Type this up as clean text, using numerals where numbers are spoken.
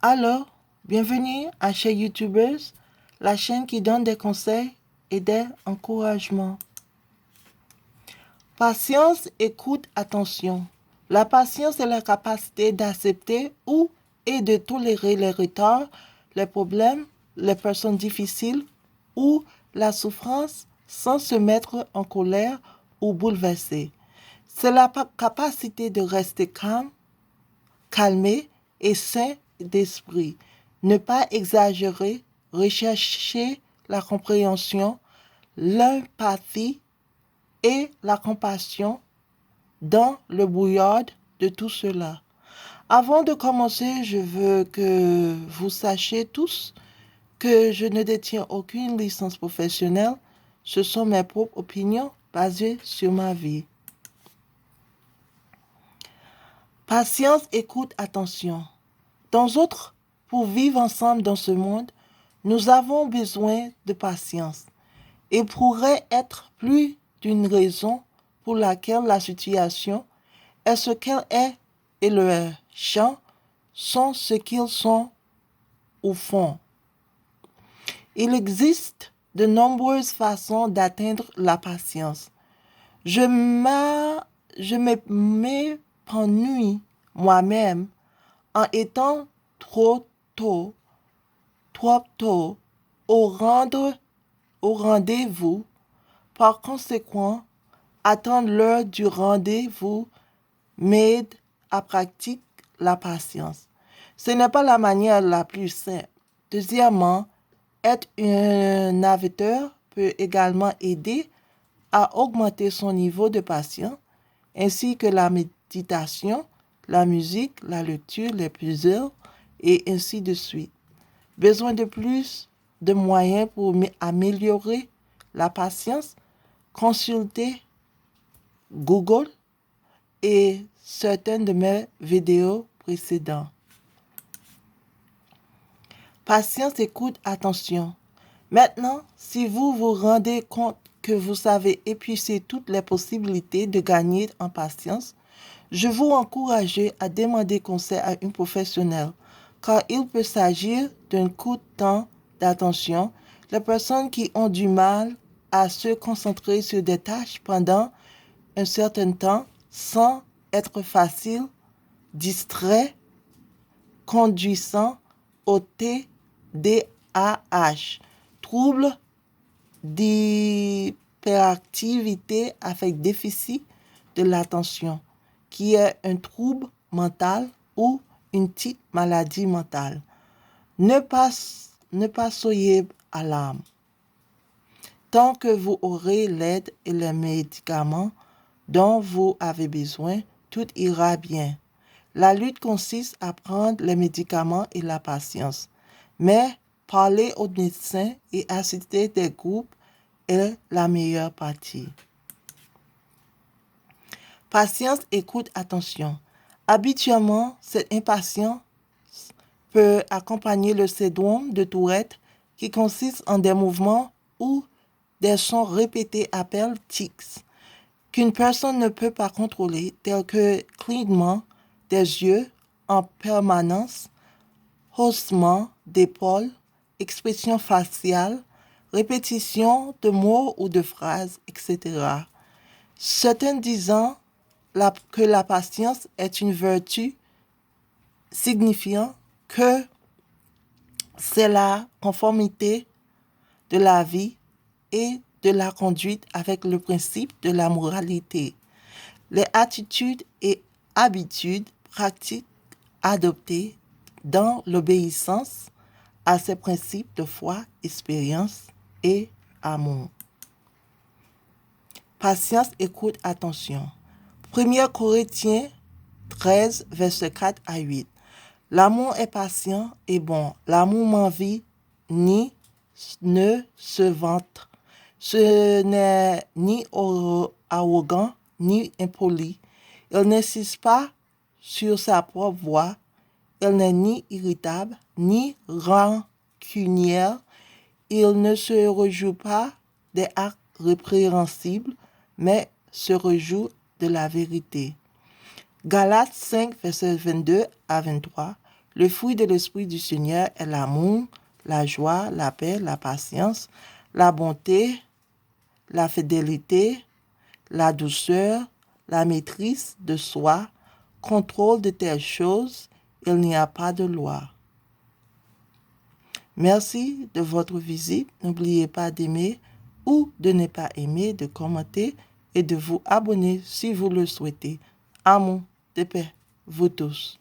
Alors, bienvenue à chez YouTubers, la chaîne qui donne des conseils et des encouragements. Patience, écoute, attention. La patience est la capacité d'accepter et de tolérer les retards, les problèmes, les personnes difficiles ou la souffrance sans se mettre en colère ou bouleversé. C'est la capacité de rester calmé et sain d'esprit. Ne pas exagérer, rechercher la compréhension, l'empathie et la compassion dans le brouillard de tout cela. Avant de commencer, je veux que vous sachiez tous que je ne détiens aucune licence professionnelle. Ce sont mes propres opinions basées sur ma vie. Patience, écoute, attention. Pour vivre ensemble dans ce monde, nous avons besoin de patience. Il pourrait être plus d'une raison pour laquelle la situation est ce qu'elle est et leurs champs sont ce qu'ils sont au fond. Il existe de nombreuses façons d'atteindre la patience. Je m'épanouis moi-même en étant trop tôt au rendez-vous. Par conséquent, attendre l'heure du rendez-vous m'aide à pratiquer la patience. Ce n'est pas la manière la plus simple. Deuxièmement, être un navigateur peut également aider à augmenter son niveau de patience, ainsi que la méditation, la musique, la lecture, les puzzles, et ainsi de suite. Besoin de plus de moyens pour améliorer la patience? Consultez Google et certaines de mes vidéos précédentes. Patience, écoute, attention. Maintenant, si vous vous rendez compte que vous avez épuisé toutes les possibilités de gagner en patience, je vous encourage à demander conseil à un professionnel, car il peut s'agir d'un coup de temps d'attention. Les personnes qui ont du mal à se concentrer sur des tâches pendant un certain temps sans être facile, distrait, conduisant au TDAH, trouble d'hyperactivité avec déficit de l'attention, qui est un trouble mental ou une petite maladie mentale. Ne pas soyez alarme. Tant que vous aurez l'aide et les médicaments dont vous avez besoin, tout ira bien. La lutte consiste à prendre les médicaments et la patience. Mais parler aux médecins et assister des groupes est la meilleure partie. Patience, écoute, attention. Habituellement, cette impatience peut accompagner le syndrome de Tourette qui consiste en des mouvements ou des sons répétés appelés tics qu'une personne ne peut pas contrôler, tels que clignement des yeux en permanence, haussement d'épaules, expression faciale, répétition de mots ou de phrases, etc. Certains disant que la patience est une vertu, signifiant que c'est la conformité de la vie et de la conduite avec le principe de la moralité. Les attitudes et habitudes pratiques adoptées dans l'obéissance à ces principes de foi, expérience et amour. Patience, écoute, attention. 1 Corinthiens 13, verset 4 à 8. L'amour est patient et bon. L'amour m'envie ni ne se vante. Ce n'est ni arrogant ni impoli. Il n'insiste pas sur sa propre voix. Il n'est ni irritable ni rancunier. Il ne se réjouit pas des actes répréhensibles, mais se réjouit de la vérité. Galates 5, verset 22 à 23. Le fruit de l'Esprit du Seigneur est l'amour, la joie, la paix, la patience, la bonté, la fidélité, la douceur, la maîtrise de soi. Contrôle de telles choses, il n'y a pas de loi. Merci de votre visite. N'oubliez pas d'aimer ou de ne pas aimer, de commenter et de vous abonner si vous le souhaitez. Amour, de paix, vous tous.